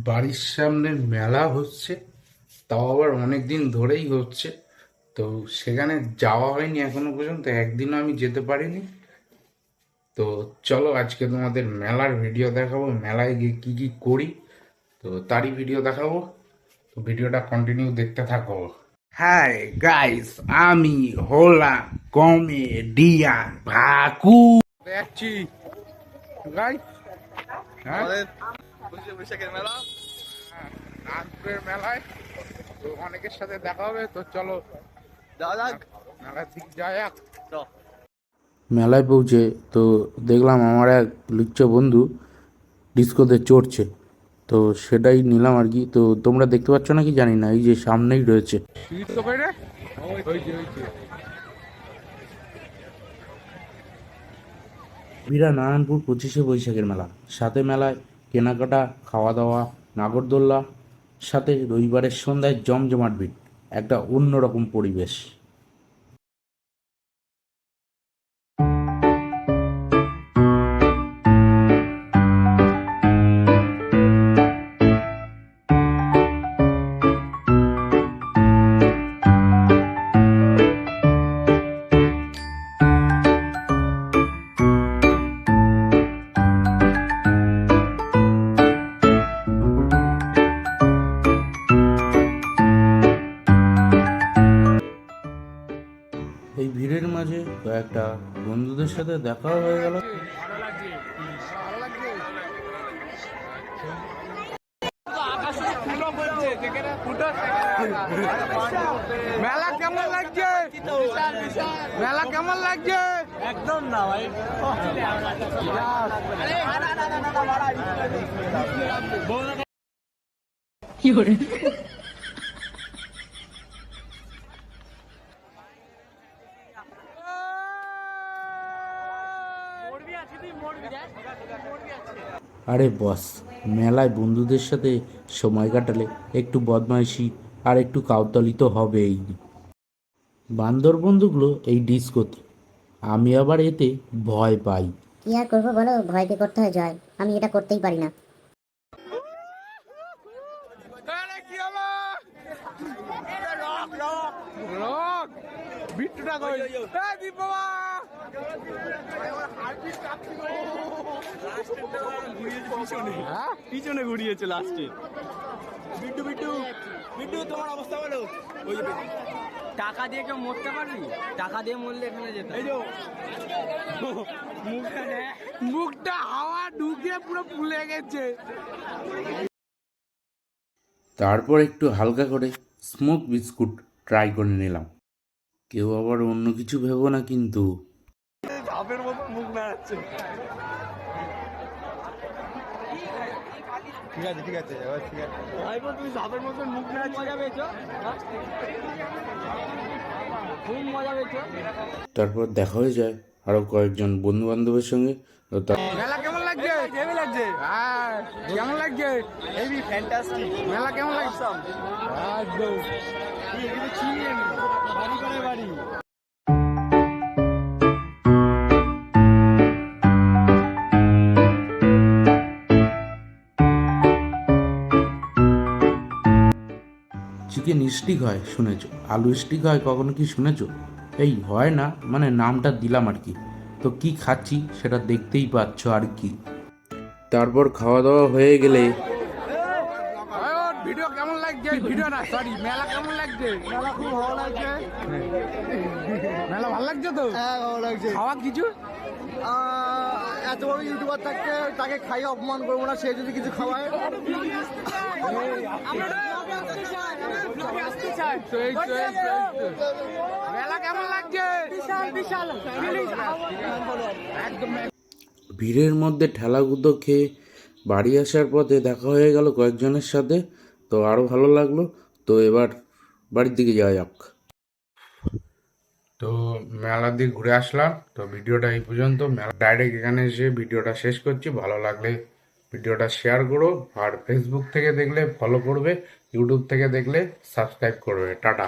বাড়ির সামনে মেলা হচ্ছে, তাও আবার অনেক দিন ধরেই হচ্ছে। তো সেখানে যাওয়া হয়নি এখনো পর্যন্ত, একদিনও আমি যেতে পারিনি। তো চলো আজকে তোমাদের মেলার ভিডিও দেখাবো, মেলায় গিয়ে কি কি করি তো তারই ভিডিও দেখাবো। তো ভিডিওটা কন্টিনিউ দেখতে থাকো। হাই গাইস, আমি হলাম কমেডিয়ান ভাকু। যাচ্ছি গাইস, আমাদের বৈশাখের মেলা। নাগপুরের মেলায় তো অনেকের সাথে দেখা হবে। তো চলো যাওয়া যাক। মেলার দিক যাওয়া যাক। চ। মেলায় পৌঁছে তো দেখলাম আমার এক লুচ্চা বন্ধু ডিস্কোতে চড়ছে, তো সেটাই নিলাম আর কি। তো তোমরা দেখতে পাচ্ছ না কি জানি না, এই যে সামনেই রয়েছে। বিরা নারায়ণপুর 25শে বৈশাখের মেলা, সাথে মেলায় কেনাকাটা, খাওয়া দাওয়া, নাগরদোল্লা, সাথে রবিবারের সন্ধ্যায় জমজমাট ভিড়, একটা অন্যরকম পরিবেশ। এই ভিড়ের মাঝে কয়েকটা বন্ধুদের সাথে দেখা হয়ে গেল। মেলা কেমন লাগছে? মেলা কেমন লাগছে? একদম না ভাই। আরে বস, মেলায় বন্ধুদের সাথে সময় কাটালে একটু বদমাইশি আর একটু কাউতালি তো হবেই। বান্দর বন্ধুগুলো এই ডিস্কোতে, আমি আবার এতে ভয় পাই। কি আর করবো বলো, ভয়কে করতে হয় জয়। আমি এটা করতেই পারি না। পিছনে ঘুরিয়েছে লাস্টে। বিট্টু বিট্টু বিট্টু, তোমার অবস্থা বলো। ওই যে টাকা দিয়ে কেউ মরতে পারবি? টাকা দিয়ে মরলে এখানে যেতে এই যে মুখটা দেখ। মুখটা হাওয়া ঢুকে পুরো ফুলে গেছে। তারপর একটু হালকা করে স্মোক বিস্কুট ট্রাই করে নিলাম। কেউ আবার অন্য কিছু ভেবো না কিন্তু। ঝাপের মতো মুখ নাড়াচ্ছে। ঠিক আছে ঠিক আছে, এবার ঠিক আছে ভাই, তুমি ঝাপের মতো মুখ নাড়াচ্ছে। মজা পেয়েছো? খুব মজা পেয়েছো? তারপর দেখা হয়ে যায় আরো কয়েকজন বন্ধু বান্ধবের সঙ্গে। তো মেলা কেমন লাগছে? হেভি লাগছে। হ্যাঁ, কেমন লাগছে? Heavy fantastic. মেলা কেমন লাগছে? একদম এগুলো চিনি আমি, বাড়ি করে বাড়ি। চিকেন স্টিক হয় শুনেছো, আলু স্টিক হয় কখনো কি শুনেছো? এই হয় না, মানে নামটা দিলাম আর কি। তো কি খাচ্ছি সেটা দেখতেই পাচ্ছ আর কি। তারপর খাওয়া দাওয়া হয়ে গেলে ভিডিও কেমন লাগছে? ভিডিও না, সরি, মেলা কেমন লাগছে? মেলা খুব ভালো লাগছে। মেলা ভালো লাগছে তো? হ্যাঁ ভালো লাগছে। খাওয়া কিছু? এত বড় ইউটিউবার থাকতে তাকে খাইয়ে অপমান করবো না, সে যদি কিছু খাওয়ায়। মেলা কেমন লাগছে? একদম ভিড়ের মধ্যে ঠেলাগুঁতো খেয়ে বাড়ি আসার পথে দেখা হয়ে গেল কয়েকজনের সাথে। তো আরও ভালো লাগলো। তো এবার বাড়ির দিকে যাওয়া যাক। তো মেলা দিয়ে ঘুরে আসলাম। তো ভিডিওটা এই পর্যন্ত। মেলা ডাইরেক্ট এখানে এসে ভিডিওটা শেষ করছি। ভালো লাগলে ভিডিওটা শেয়ার করো, আর ফেসবুক থেকে দেখলে ফলো করবে, ইউটিউব থেকে দেখলে সাবস্ক্রাইব করবে। টাটা।